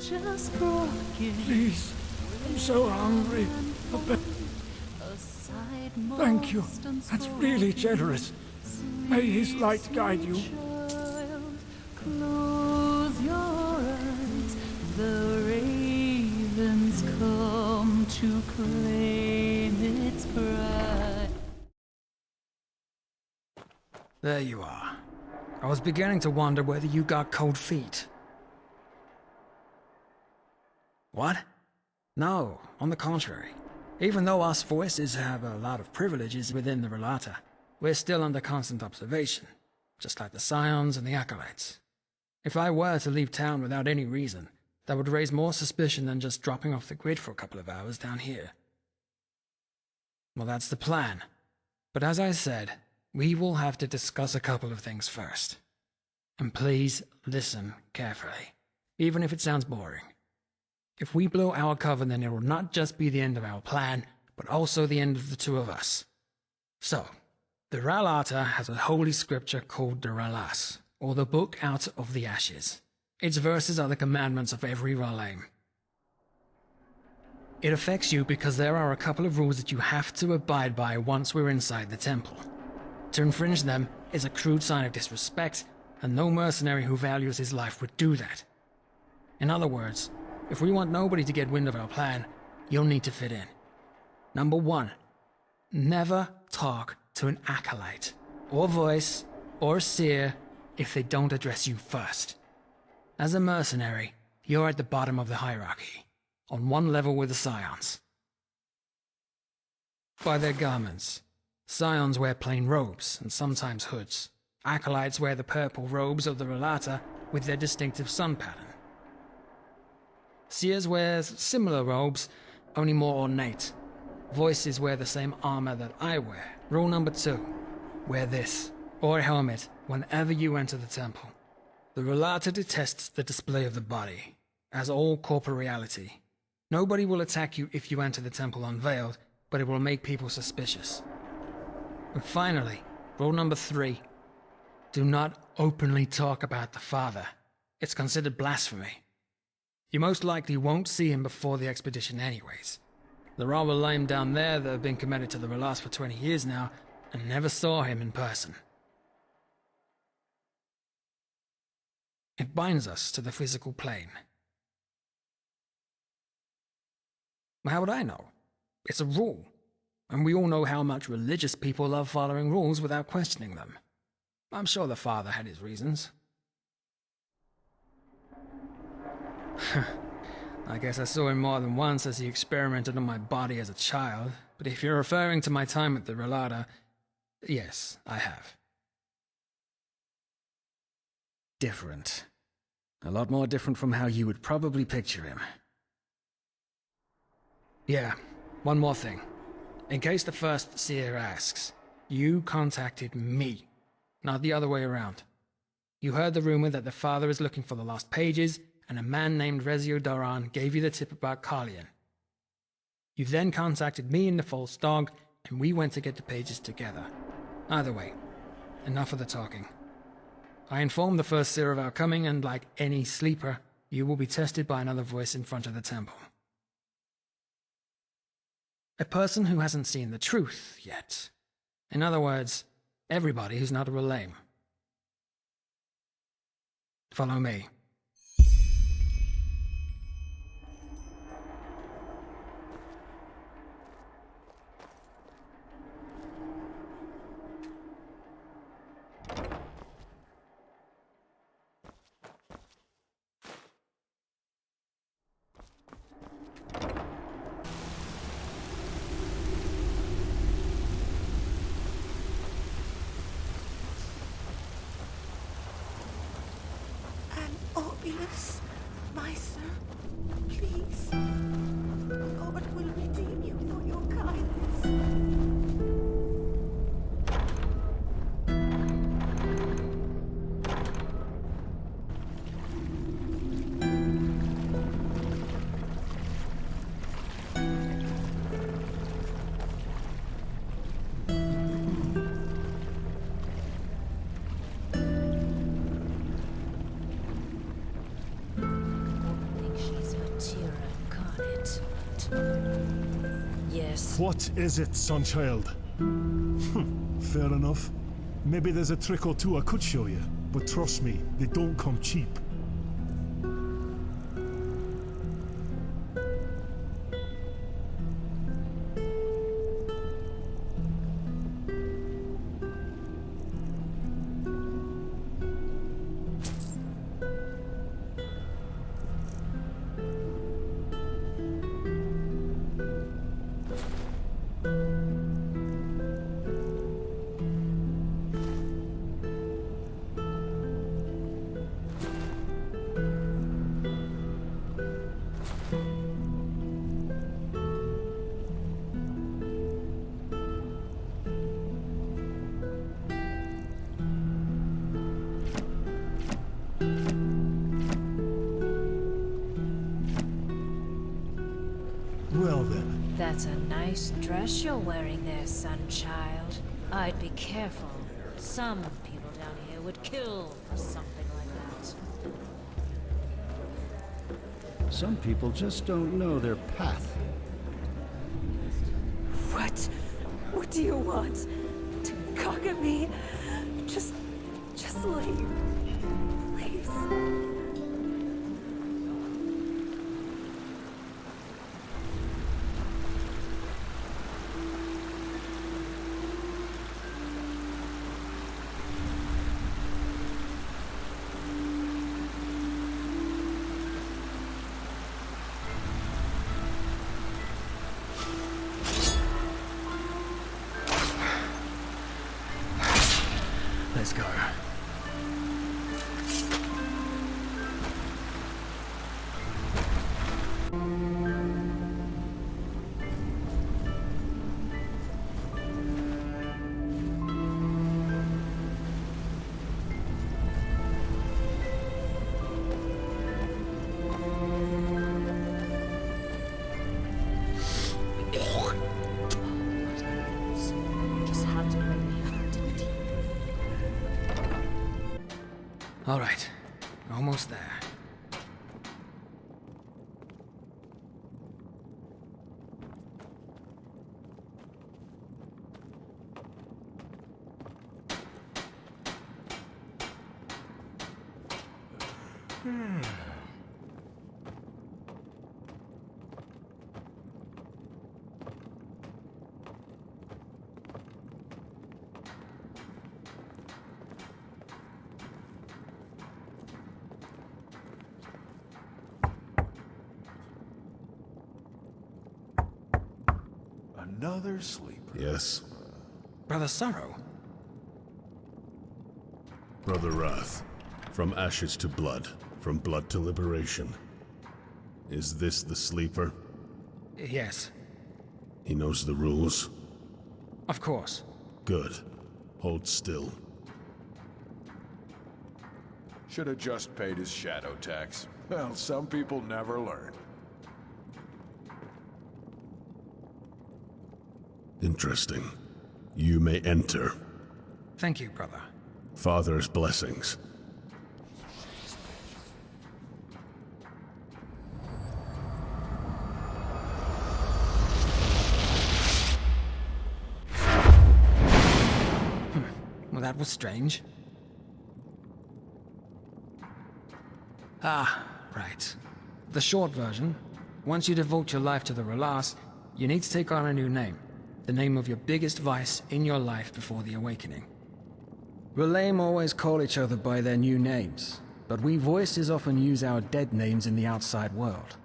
just broken. Please, I'm so hungry. Thank you. That's really generous. May his light guide you. Close your eyes. The ravens come to claim its pride. There you are. I was beginning to wonder whether you got cold feet. What? No, on the contrary. Even though us voices have a lot of privileges within the Relata, we're still under constant observation, just like the Scions and the Acolytes. If I were to leave town without any reason, that would raise more suspicion than just dropping off the grid for a couple of hours down here. Well, that's the plan. But as I said, we will have to discuss a couple of things first. And please listen carefully, even if it sounds boring. If we blow our cover, then it will not just be the end of our plan, but also the end of the two of us. So, the Relata has a holy scripture called the Relas, or the Book Out of the Ashes. Its verses are the commandments of every Relaim. It affects you because there are a couple of rules that you have to abide by once we're inside the temple. To infringe them is a crude sign of disrespect, and no mercenary who values his life would do that. In other words, if we want nobody to get wind of our plan, you'll need to fit in. Number 1, never talk to an acolyte, or voice, or seer if they don't address you first. As a mercenary, you're at the bottom of the hierarchy, on one level with the Scions. By their garments, Scions wear plain robes and sometimes hoods. Acolytes wear the purple robes of the Relata with their distinctive sun pattern. Seers wear similar robes, only more ornate. Voices wear the same armor that I wear. Rule number 2, wear this, or a helmet, whenever you enter the temple. The Relata detests the display of the body, as all corporeality. Nobody will attack you if you enter the temple unveiled, but it will make people suspicious. And finally, rule number 3, do not openly talk about the Father. It's considered blasphemy. You most likely won't see him before the expedition anyways. There are Relaim down there that have been committed to the Relas for 20 years now and never saw him in person. It binds us to the physical plane. How would I know? It's a rule, and we all know how much religious people love following rules without questioning them. I'm sure the Father had his reasons. I guess I saw him more than once as he experimented on my body as a child, but if you're referring to my time at the Relata, yes, I have. Different. A lot more different from how you would probably picture him. Yeah, one more thing. In case the first seer asks, you contacted me, not the other way around. You heard the rumor that the Father is looking for the lost pages, and a man named Rezio Doran gave you the tip about Carlian. You then contacted me and the false dog, and we went to get the pages together. Either way, enough of the talking. I informed the first seer of our coming, and like any sleeper, you will be tested by another voice in front of the temple. A person who hasn't seen the truth yet. In other words, everybody who's not a Relaim. Follow me. Obvious, my sir, please. God will redeem you for your kindness. She's What is it, Sunchild? Fair enough. Maybe there's a trick or two I could show you, but trust me, they don't come cheap. Well then. That's a nice dress you're wearing there, Sunchild. I'd be careful. Some people down here would kill for something like that. Some people just don't know their path. What? What do you want? To cock at me? Just leave. Please. Let's go. Just had to bring me out, didn't he? All right, almost there. Another sleeper. Yes, Brother Sorrow? Brother Wrath. From ashes to blood, from blood to liberation. Is this the sleeper? Yes, He knows the rules? of course. Good. Hold still. Should have just paid his shadow tax. Well, some people never learn. Interesting. You may enter. Thank you, brother. Father's blessings. Well, that was strange. Ah, right. The short version. Once you devote your life to the Relas, you need to take on a new name. The name of your biggest vice in your life before the awakening. Relaim always call each other by their new names, but we voices often use our dead names in the outside world.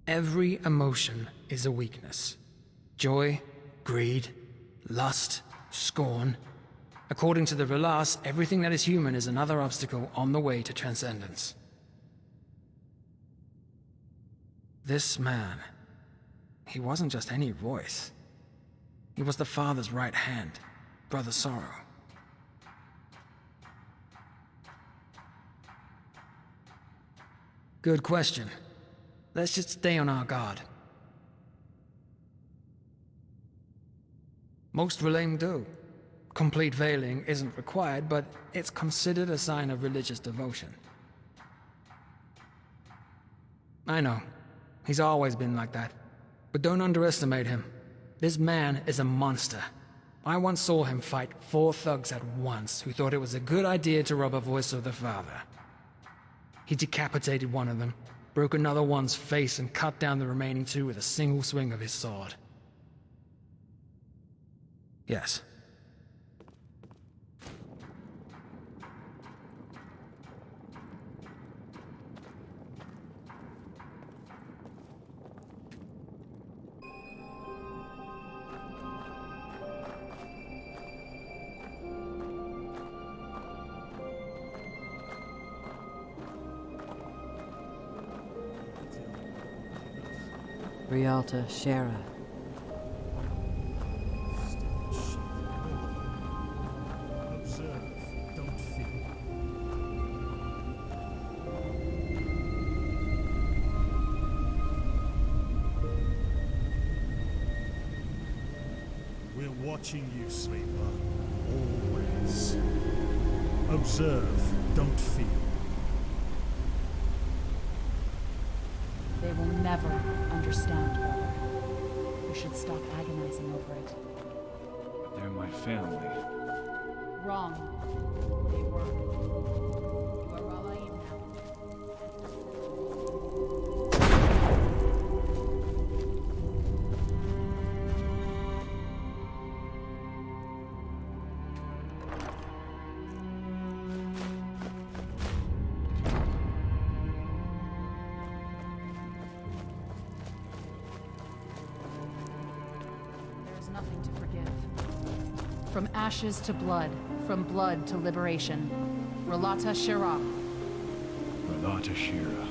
Every emotion is a weakness. Joy, greed, lust, scorn. According to the Relas, everything that is human is another obstacle on the way to transcendence. This man, he wasn't just any voice. He was the Father's right hand, Brother Sorrow. Good question. Let's just stay on our guard. Most Relaim do. Complete veiling isn't required, but it's considered a sign of religious devotion. I know. He's always been like that. But don't underestimate him. This man is a monster. I once saw him fight 4 thugs at once who thought it was a good idea to rob a voice of the father. He decapitated one of them, broke another one's face, and cut down the remaining 2 with a single swing of his sword. Yes. Rialta Shara. Observe, don't feel. We're watching you, sleeper. Always. Observe, don't feel. They will never understand, brother. You should stop agonizing over it. They're my family. Wrong. They were. You are Ralaim now. Nothing to forgive. From ashes to blood, from blood to liberation. Relata Shira. Relata Shira.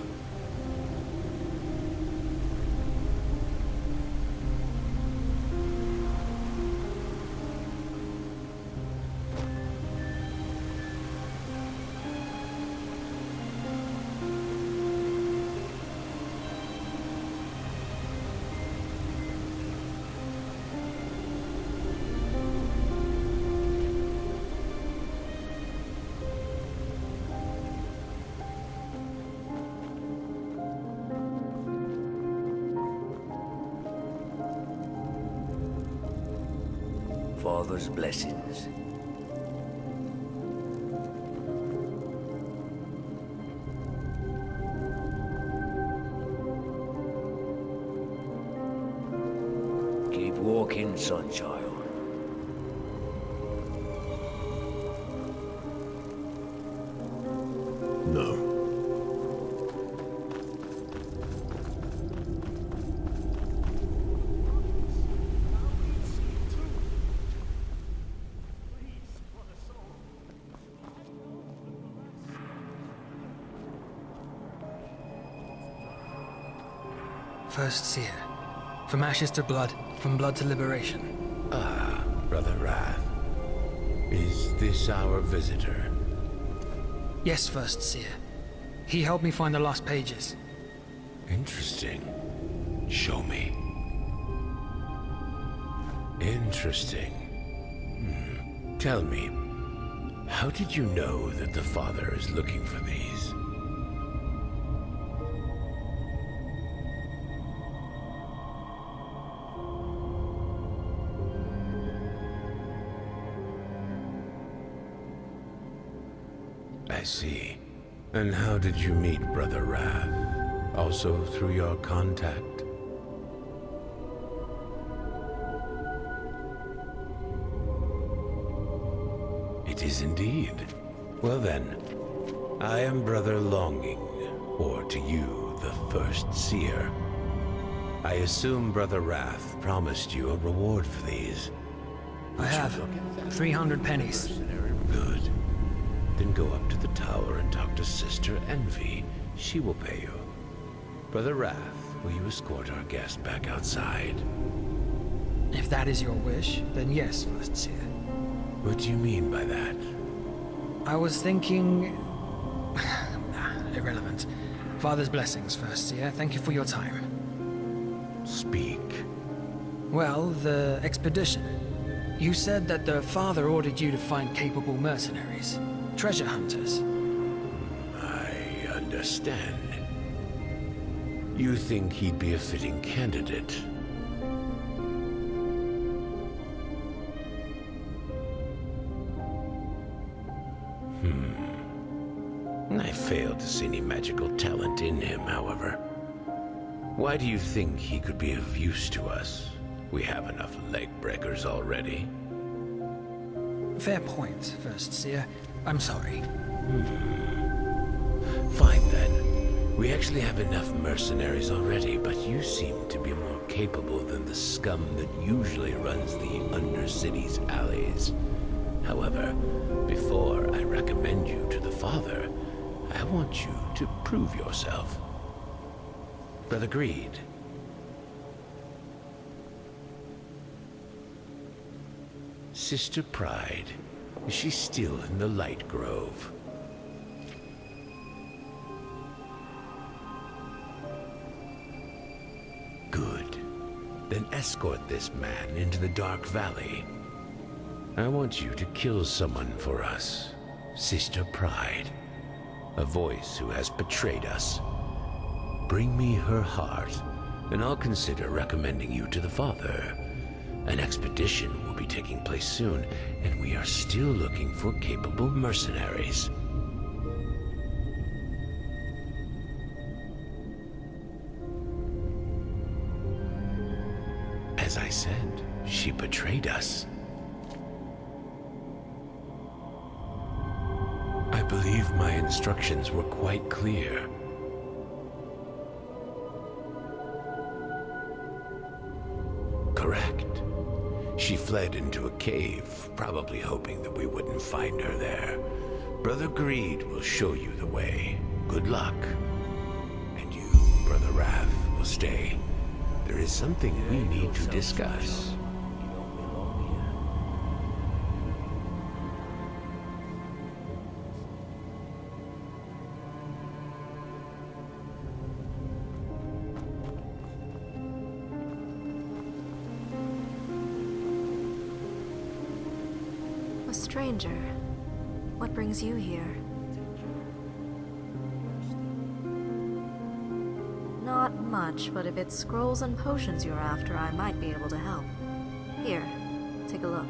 Father's blessings. Keep walking, son child. No. First seer. From ashes to blood, from blood to liberation. Ah, Brother Wrath. Is this our visitor? Yes, First seer. He helped me find the lost pages. Interesting. Show me. Interesting. Tell me, how did you know that the Father is looking for these? I see. And how did you meet Brother Wrath? Also through your contact? It is indeed. Well then, I am Brother Longing, or to you, the First Seer. I assume Brother Wrath promised you a reward for these. I have 300 pennies. Good. Then go up to the tower and talk to Sister Envy. She will pay you. Brother Wrath, will you escort our guest back outside? If that is your wish, then yes, First Seer. What do you mean by that? I was thinking... irrelevant. Father's blessings, First Seer. Thank you for your time. Speak. Well, the expedition. You said that the Father ordered you to find capable mercenaries. Treasure hunters. I understand. You think he'd be a fitting candidate? I fail to see any magical talent in him, however. Why do you think he could be of use to us? We have enough leg breakers already. Fair point, First Seer. I'm sorry. Fine then. We actually have enough mercenaries already, but you seem to be more capable than the scum that usually runs the Undercity's alleys. However, before I recommend you to the Father, I want you to prove yourself. Brother Greed. Sister Pride, is she still in the Light Grove? Good. Then escort this man into the Dark Valley. I want you to kill someone for us. Sister Pride. A voice who has betrayed us. Bring me her heart, and I'll consider recommending you to the Father. An expedition will be taking place soon, and we are still looking for capable mercenaries. As I said, she betrayed us. I believe my instructions were quite clear. Correct. She fled into a cave, probably hoping that we wouldn't find her there. Brother Greed will show you the way. Good luck. And you, Brother Wrath, will stay. There is something we need to discuss. A stranger. What brings you here? Not much, but if it's scrolls and potions you're after, I might be able to help. Here, take a look.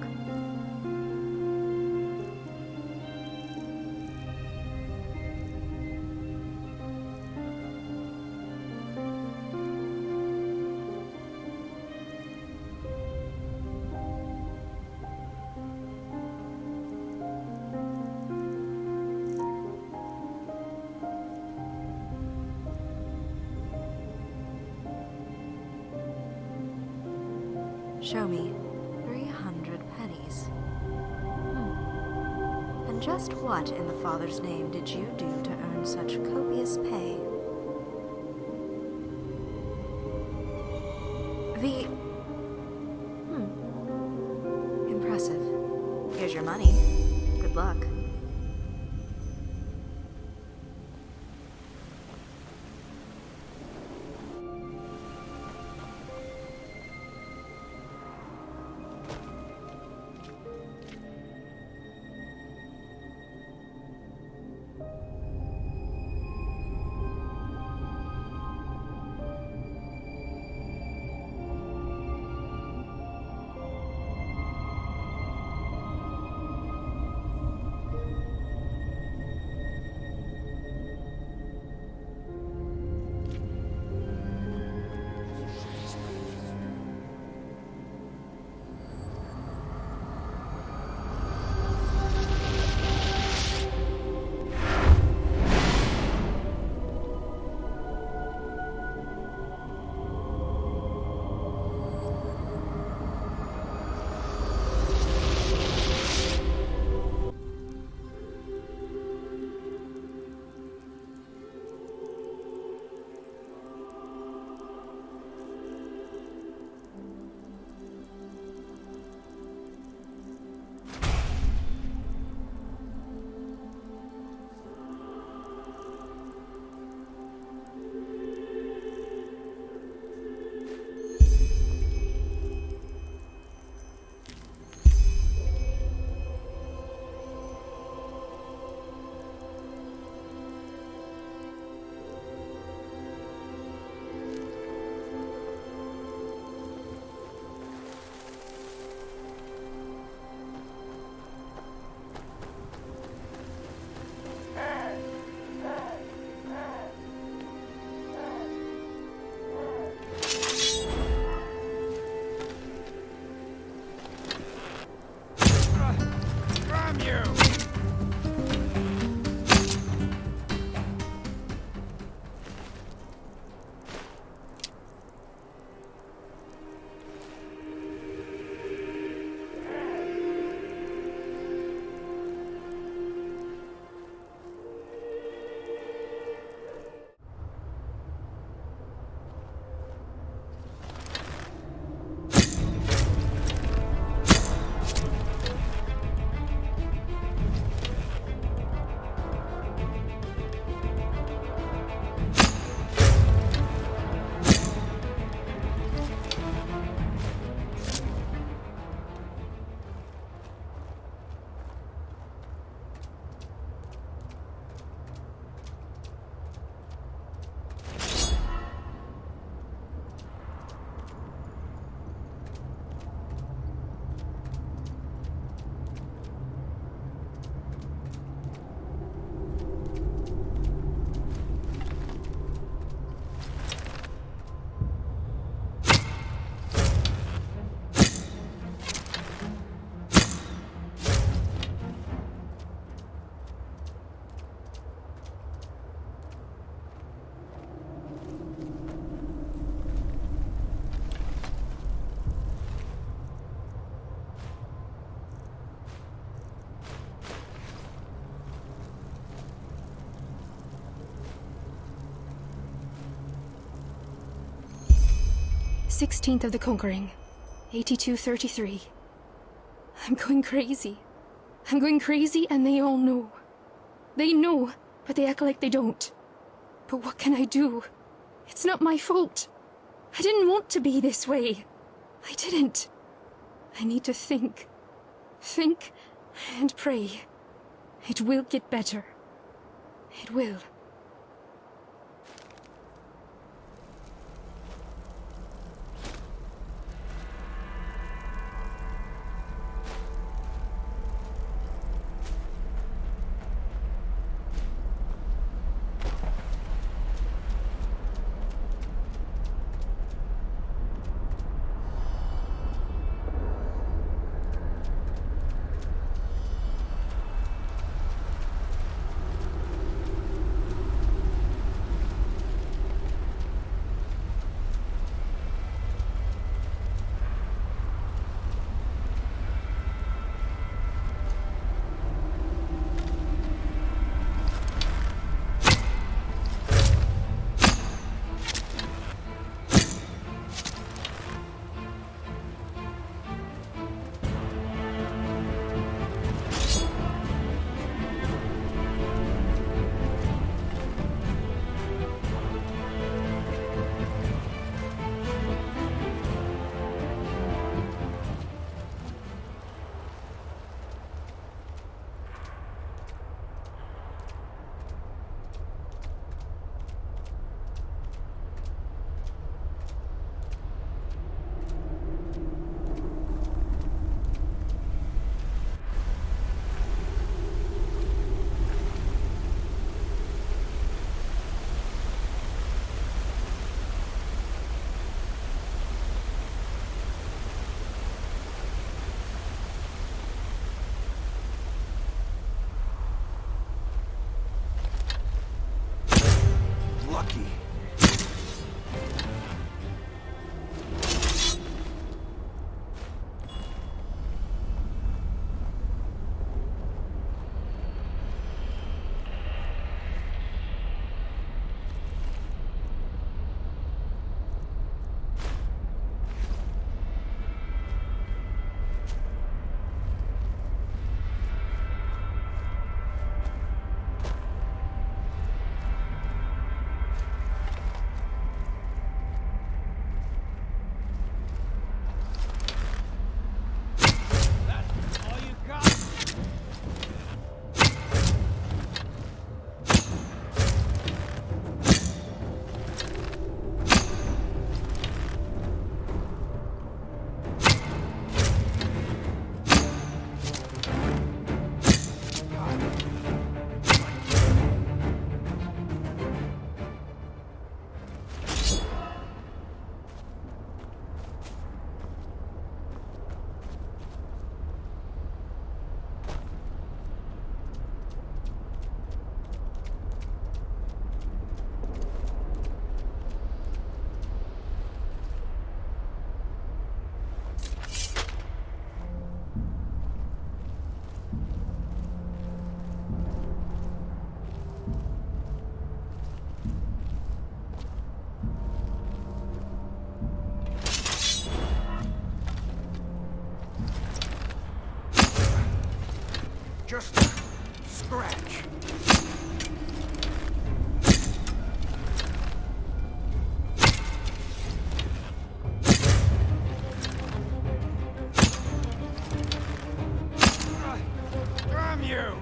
Show me 300 pennies. And just what in the Father's name did you do to earn such copious pay? Impressive. Here's your money. Good luck. 16th of the Conquering, 8233. I'm going crazy. I'm going crazy, and they all know. They know, but they act like they don't. But what can I do? It's not my fault. I didn't want to be this way. I didn't. I need to think. Think and pray. It will get better. It will. Just scratch. Damn you!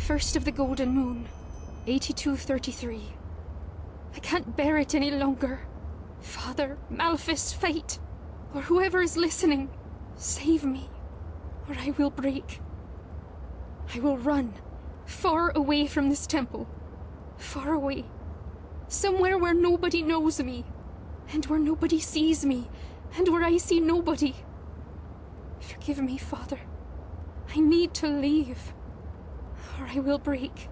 1st of the Golden Moon, 8233. I can't bear it any longer. Father, Malphus, Fate, or whoever is listening, save me, or I will break. I will run, far away from this temple. Far away. Somewhere where nobody knows me, and where nobody sees me, and where I see nobody. Forgive me, Father. I need to leave, or I will break.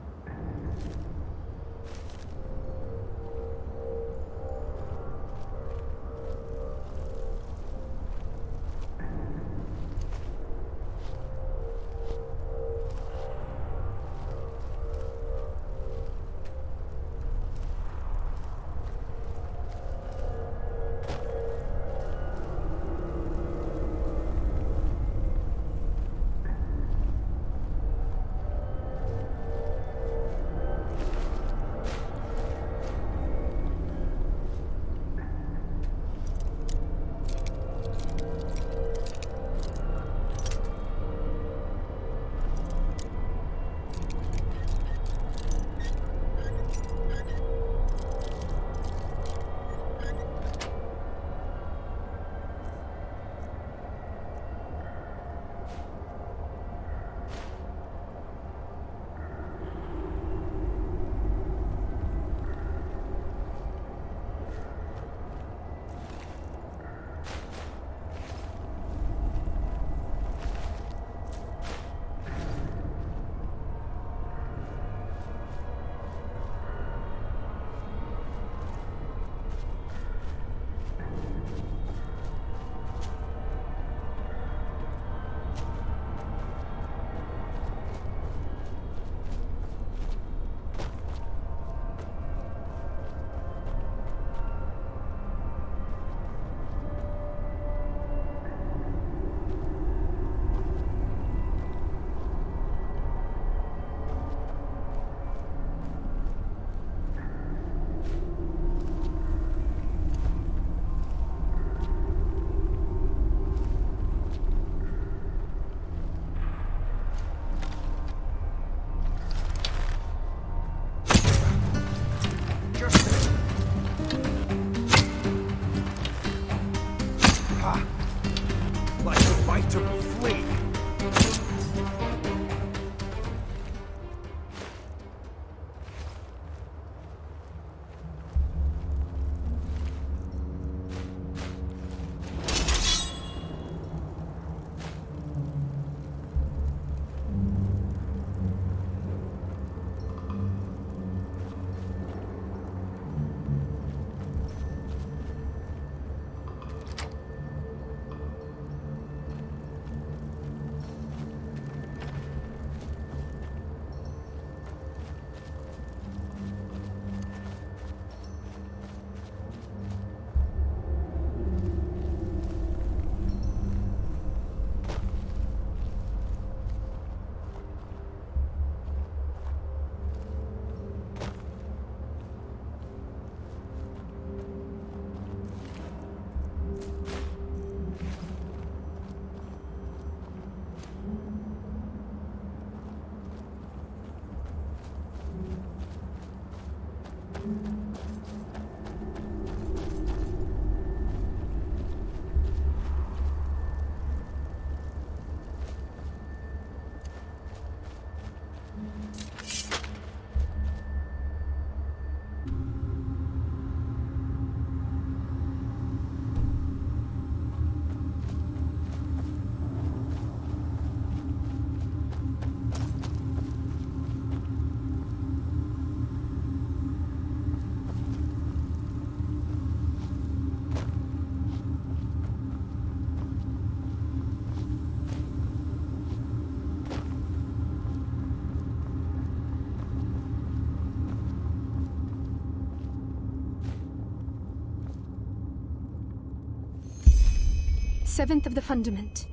Seventh of the Fundament,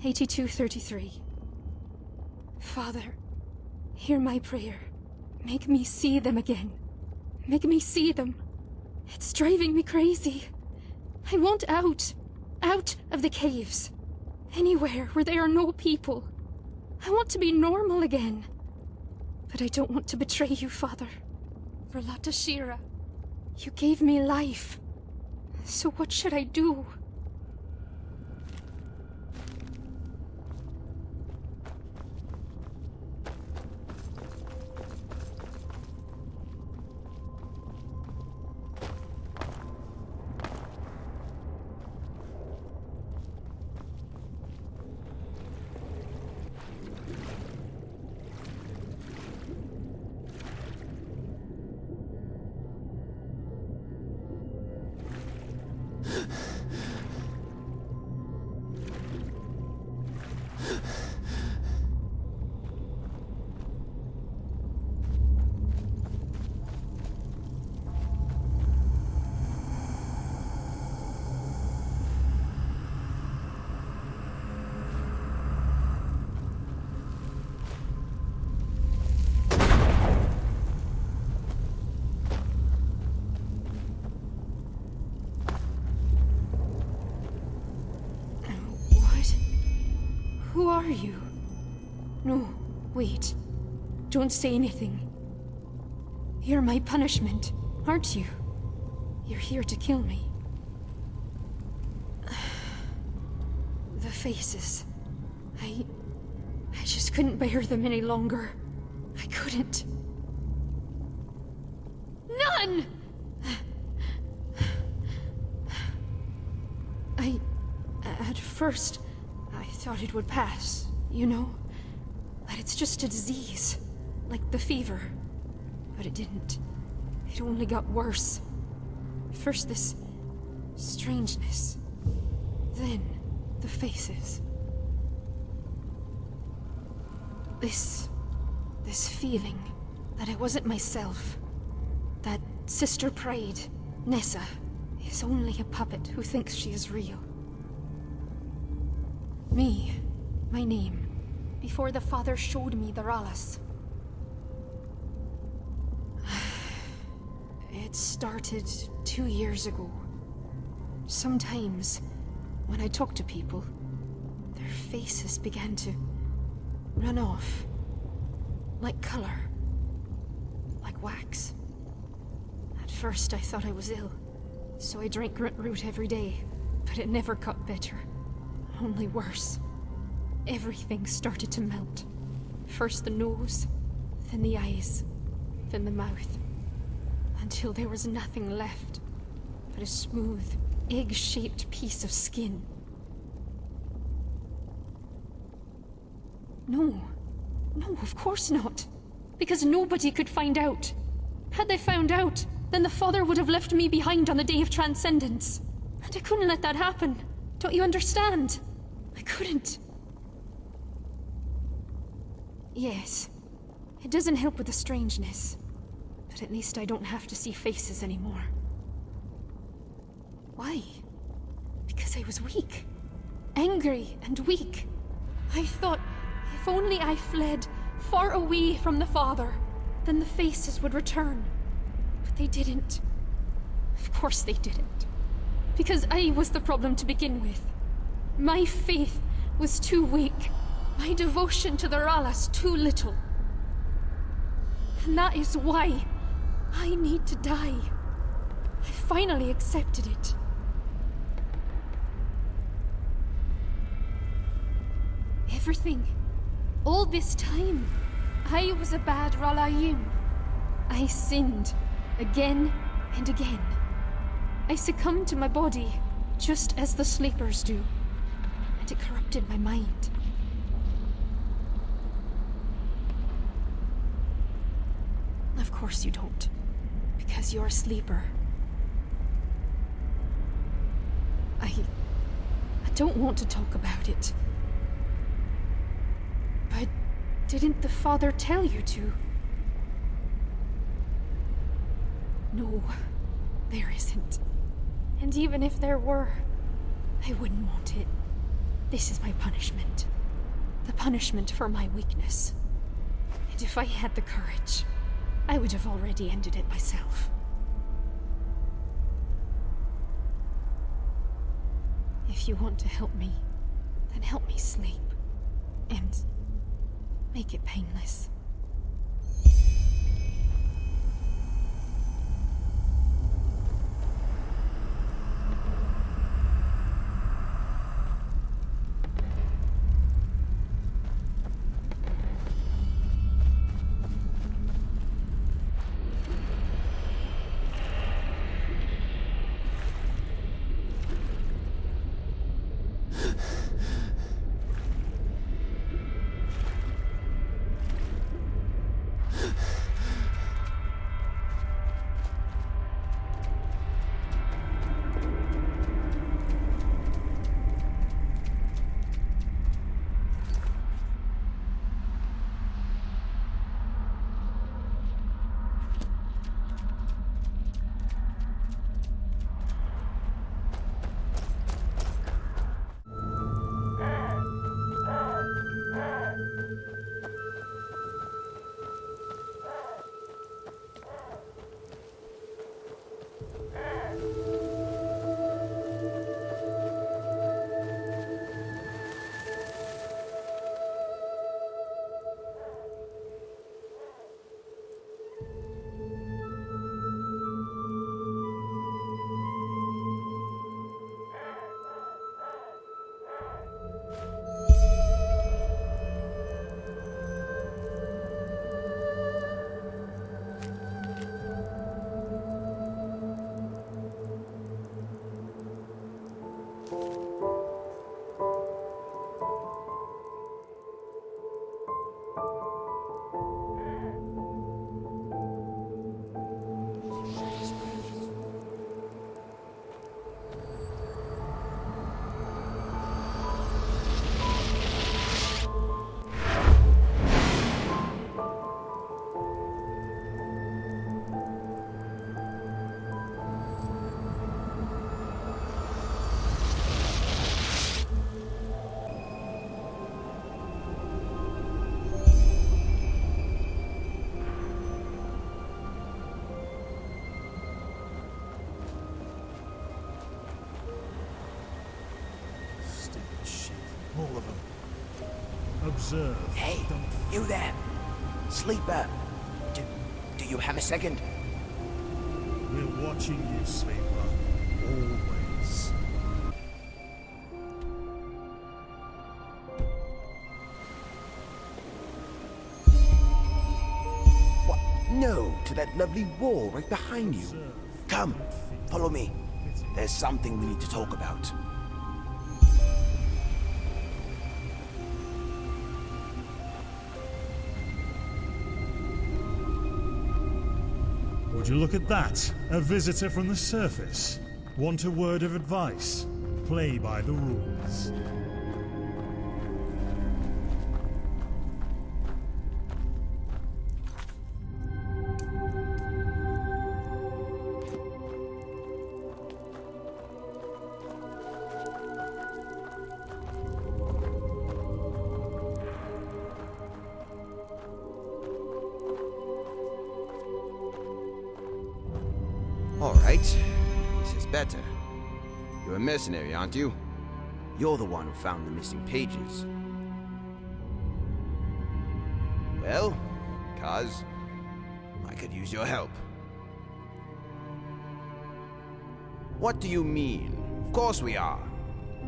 8233. Father, hear my prayer. Make me see them again. Make me see them. It's driving me crazy. I want out. Out of the caves. Anywhere where there are no people. I want to be normal again. But I don't want to betray you, Father. Verlata Shira, you gave me life. So what should I do? Who are you? No, wait. Don't say anything. You're my punishment, aren't you? You're here to kill me. The faces. I just couldn't bear them any longer. I couldn't. None! At first, I thought it would pass, you know? That it's just a disease, like the fever. But it didn't. It only got worse. First this strangeness, then the faces. This feeling that I wasn't myself. That Sister Pride, Nessa, is only a puppet who thinks she is real. Me, my name, before the Father showed me the Ralas. It started 2 years ago. Sometimes, when I talked to people, their faces began to run off. Like color. Like wax. At first I thought I was ill, so I drank grunt root every day, but it never got better. Only worse. Everything started to melt. First the nose, then the eyes, then the mouth. Until there was nothing left but a smooth, egg-shaped piece of skin. No, of course not. Because nobody could find out. Had they found out, then the Father would have left me behind on the Day of Transcendence. And I couldn't let that happen. Don't you understand? I couldn't. Yes, it doesn't help with the strangeness. But at least I don't have to see faces anymore. Why? Because I was weak. Angry and weak. I thought if only I fled far away from the Father, then the faces would return. But they didn't. Of course they didn't. Because I was the problem to begin with. My faith was too weak. My devotion to the Ralas too little. And that is why I need to die. I finally accepted it. Everything. All this time, I was a bad Ralayim. I sinned again and again. I succumbed to my body, just as the sleepers do. And it corrupted my mind. Of course you don't. Because you're a sleeper. I don't want to talk about it. But didn't the Father tell you to? No, there isn't. And even if there were, I wouldn't want it. This is my punishment. The punishment for my weakness. And if I had the courage, I would have already ended it myself. If you want to help me, then help me sleep. And make it painless. All of them. Observe. Hey, you there. Sleeper. Do you have a second? We're watching you, Sleeper. Always. What? No, to that lovely wall right behind you. Come, follow me. There's something we need to talk about. Would you look at that? A visitor from the surface. Want a word of advice? Play by the rules. All right, this is better. You're a mercenary, aren't you? You're the one who found the missing pages. Well, cuz I could use your help. What do you mean? Of course we are.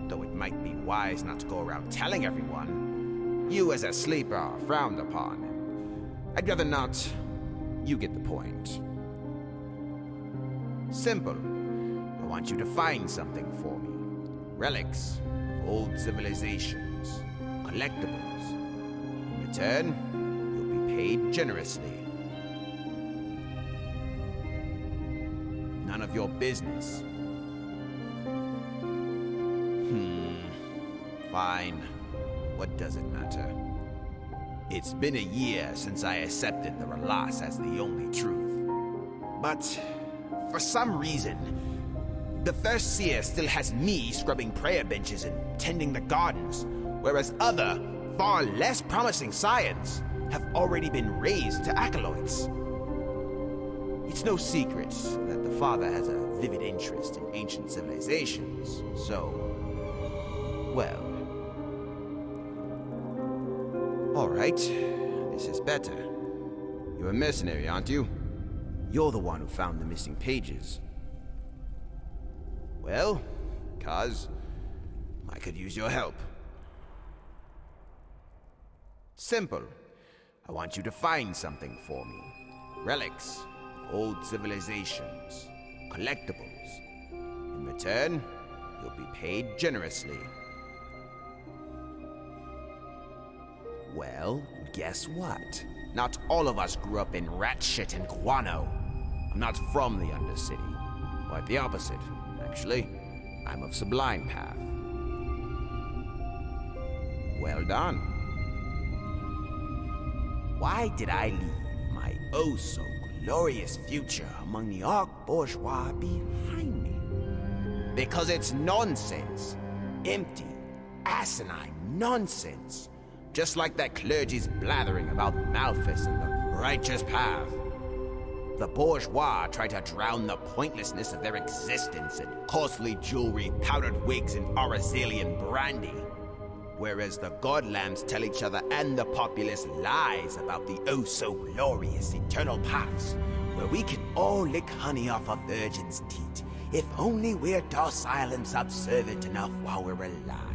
Though it might be wise not to go around telling everyone. You as a sleeper are frowned upon. I'd rather not. You get the point. Simple. I want you to find something for me. Relics of old civilizations. Collectibles. In return, you'll be paid generously. None of your business. Fine. What does it matter? It's been a year since I accepted the Relas as the only truth. But for some reason, the First Seer still has me scrubbing prayer benches and tending the gardens, whereas other, far less promising scions have already been raised to acolytes. It's no secret that the Father has a vivid interest in ancient civilizations, so, well. All right, this is better. You're a mercenary, aren't you? You're the one who found the missing pages. Well, cuz I could use your help. Simple. I want you to find something for me. Relics, old civilizations, collectibles. In return, you'll be paid generously. Well, guess what? Not all of us grew up in rat shit and guano. I'm not from the Undercity. Quite the opposite, actually. I'm of Sublime Path. Well done. Why did I leave my oh-so-glorious future among the Arc-Bourgeois behind me? Because it's nonsense. Empty, asinine nonsense. Just like that clergy's blathering about Malthus and the righteous path. The bourgeois try to drown the pointlessness of their existence in costly jewelry, powdered wigs, and Orazalian brandy. Whereas the godlambs tell each other and the populace lies about the oh-so-glorious eternal paths, where we can all lick honey off a virgin's teat, if only we're docile and subservient enough while we're alive.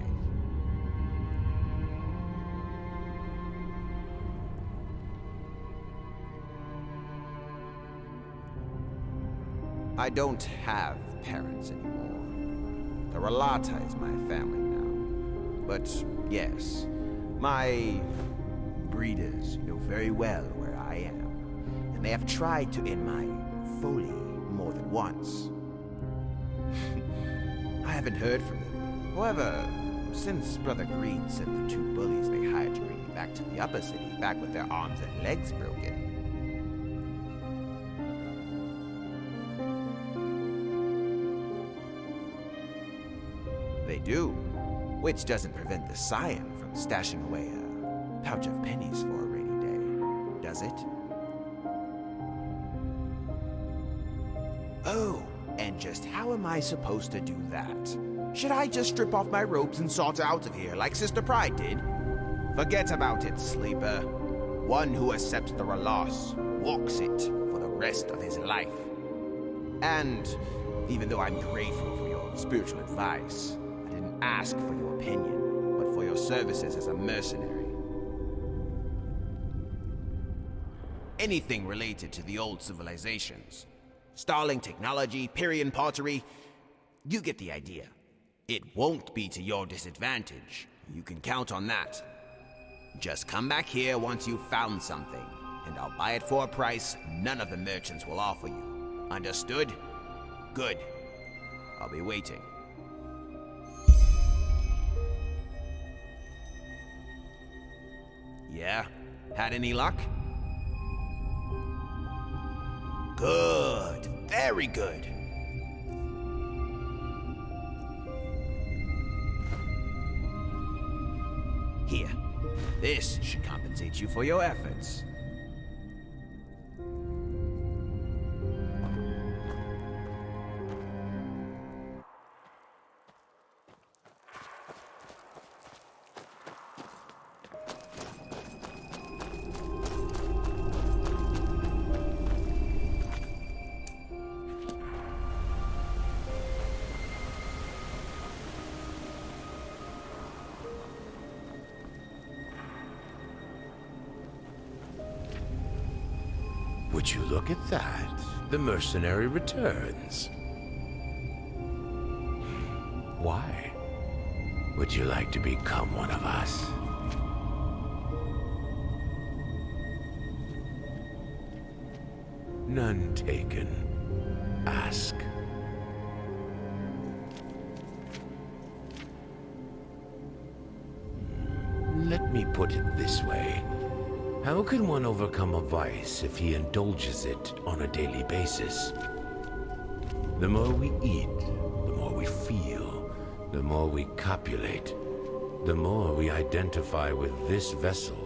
I don't have parents anymore. the Relata is my family now. But yes, my breeders know very well where I am, and they have tried to end my folly more than once. I haven't heard from them. However, since Brother Greed sent the 2 bullies they hired to bring me back to the upper city, back with their arms and legs broken. They do, which doesn't prevent the Scion from stashing away a pouch of pennies for a rainy day, does it? Oh, and just how am I supposed to do that? Should I just strip off my robes and saunter out of here like Sister Pride did? Forget about it, sleeper. One who accepts the loss walks it for the rest of his life. And even though I'm grateful for your spiritual advice, I didn't ask for your opinion, but for your services as a mercenary. Anything related to the old civilizations. Starling technology, Pyrrhian pottery, you get the idea. It won't be to your disadvantage. You can count on that. Just come back here once you've found something, and I'll buy it for a price none of the merchants will offer you. Understood? Good. I'll be waiting. Yeah? Had any luck? Good. Very good. Here. This should compensate you for your efforts. Would you look at that? The mercenary returns. Why? Would you like to become one of us? None taken. Ask. Let me put it this way. How can one overcome a vice if he indulges it on a daily basis? The more we eat, the more we feel, the more we copulate, the more we identify with this vessel,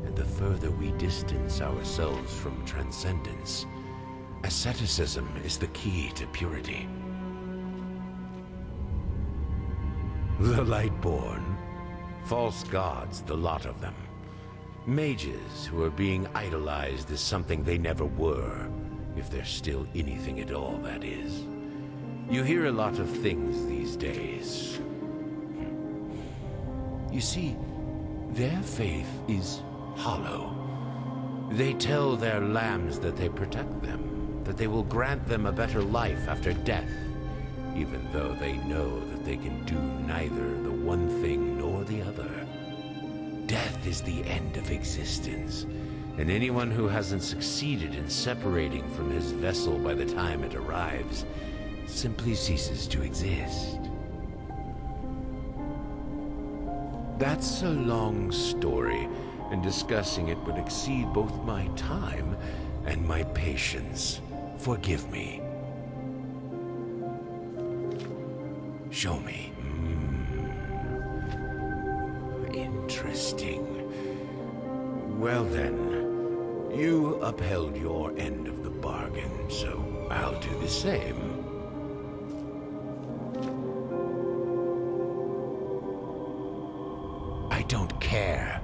and the further we distance ourselves from transcendence. Asceticism is the key to purity. The Lightborn. False gods, the lot of them. Mages who are being idolized as something they never were, if there's still anything at all, that is. You hear a lot of things these days. You see, their faith is hollow. They tell their lambs that they protect them, that they will grant them a better life after death, even though they know that they can do neither the one thing nor the other. Death is the end of existence, and anyone who hasn't succeeded in separating from his vessel by the time it arrives simply ceases to exist. That's a long story, and discussing it would exceed both my time and my patience. Forgive me. Show me. Interesting. Well then, you upheld your end of the bargain, so I'll do the same. I don't care.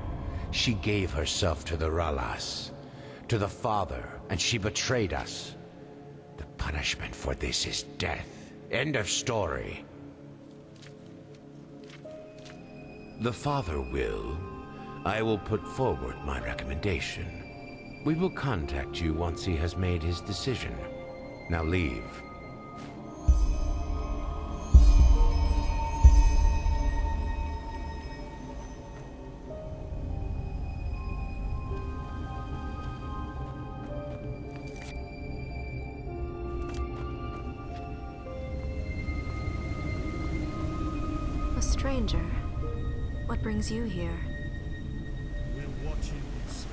She gave herself to the Ralas, to the Father, and she betrayed us. The punishment for this is death. End of story. The Father will. I will put forward my recommendation. We will contact you once he has made his decision. Now leave. stranger. What brings you here? We're watching you sleep.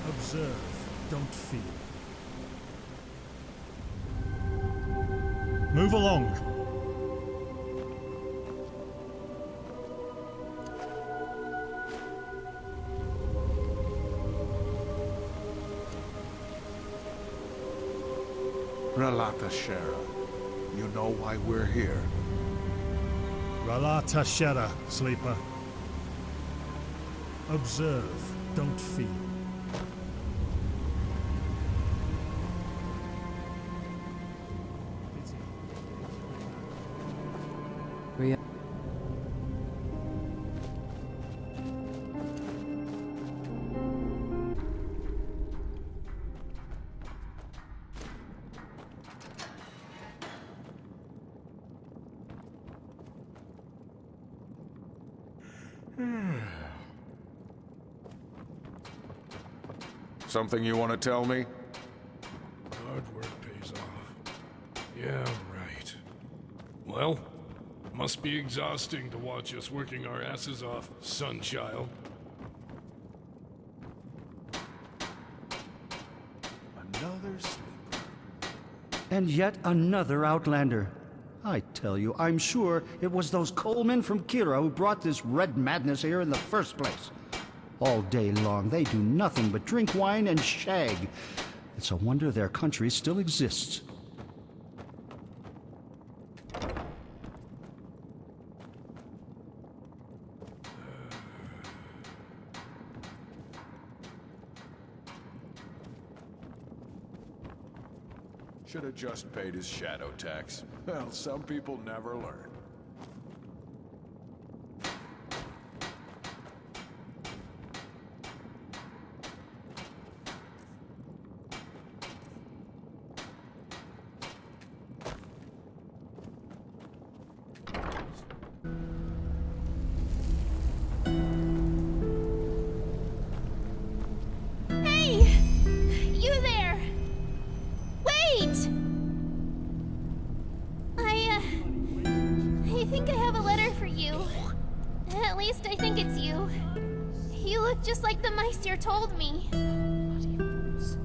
Observe, don't feel. Move along. Relata Shera. You know why we're here. Relata Shera, sleeper. Observe, don't feel. Something you want to tell me? Hard work pays off. Yeah, right. Well, must be exhausting to watch us working our asses off, Sunchild. Another sleeper. And yet another Outlander. I tell you, I'm sure it was those Colemen from Kira who brought this red madness here in the first place. All day long, they do nothing but drink wine and shag. It's a wonder their country still exists. Should have just paid his shadow tax. Well, some people never learn. Just like the Meister told me. Bloody fools.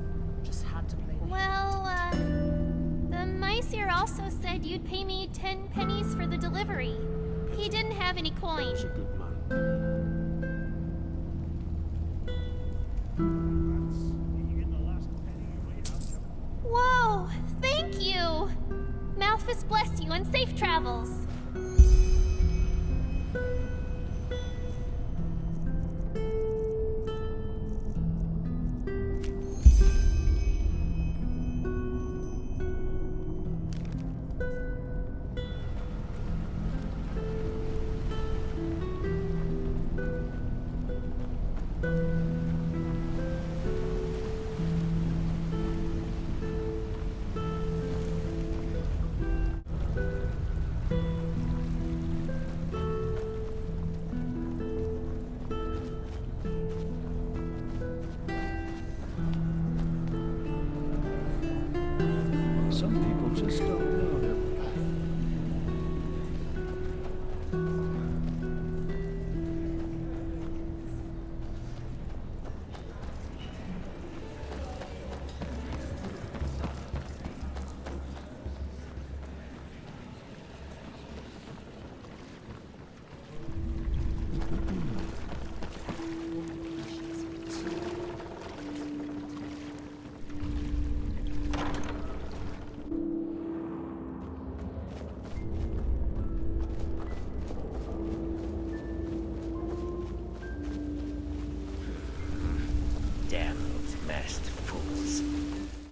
Just had to play. Well, the Meister also said you'd pay me 10 pennies for the delivery. He didn't have any coin. He's a good man. Whoa! Thank you! Malthus bless you and safe travels. Some people just don't.